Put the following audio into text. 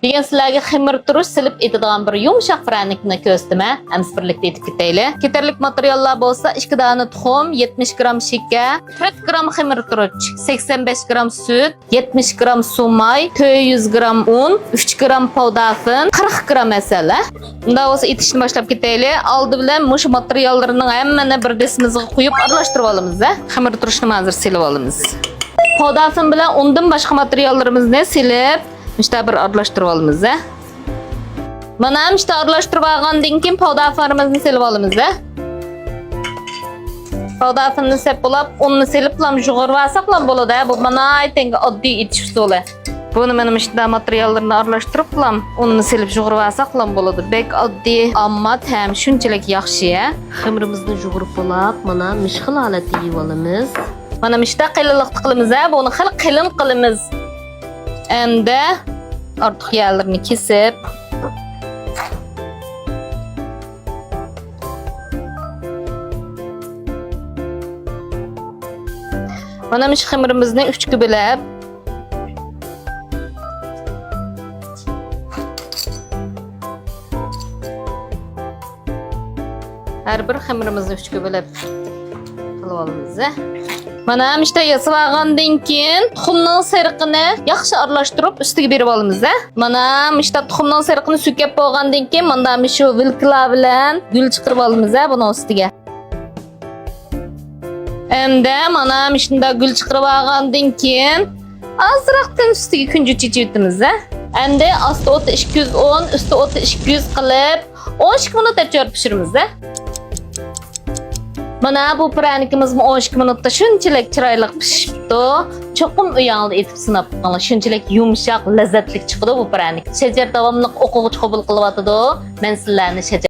Degan sizlarga ximir turush silib etadigan bir yumshoq pranikni ko'rsatma. Hamma birlikda etib ketaylik. Ketarlik materiallar bo'lsa 2 dona tuxum, 70 gram shakar, 4 gram ximir turush, 85 gram sut, 70 gram sumay, 400 gram un, 3 gram powdafin, 40 gram masala. Unda bo'lsa etishni boshlab ketaylik. Oldi bilan mush materiallarning hammani bir desmizga qo'yib aralashtirib olamiz. Ximir turishni hozir silib olamiz. Powdafin bilan undan boshqa materiallarimizni silib işte bir aralashtirib olamiz. Mana işte aralashtirib olgandan keyin powdafinimizni silib olamiz. Powdafinni sep bo'lib, unni silib ham yug'irib olsak ham bo'ladi. Bu mana aytanga oddiy etish usuli. Buni mana işte materiallarni aralashtirib ham, unni silib yug'irib olsak ham bo'ladi. Bek oddiy, ammo ham shunchalik yaxshi. Xamirimizni yug'irib bo'lib, mana mishxil holatda yeyib olamiz. Mana işte qilinliq qilamiz, buni xil qilin qilamiz. Endi ortiq yağlarını kesip mana miş xamirimizni 3 kübülep her bir xamirimizni 3 kübülep qilib olamiz. Mana işte yasab olgandan keyin tuxumning sariqini yaxshi aralashtirib ustiga berib olamiz. Mana işte tuxumning sariqini sükep bo'lgandan keyin mana shu vilklar bilan gul chiqarib olamiz buni ustiga. Endi mana shunda gul chiqarib olgandan keyin azroqdan ustiga kunjut chechib. Endi osti o'ti 210, usti o'ti 200 qilib 12 minut achoq pishiramiz. Mana bu pranikimiz 12 minutda shunchalik chiroyli pishibdi. Cho'qim uyingizda etib sinab qo'ying. Shunchalik yumshoq, lazzatli chiqdi bu pranik. Shajar davomli o'quvchi qabul qilyotdi. Men sizlarni shajar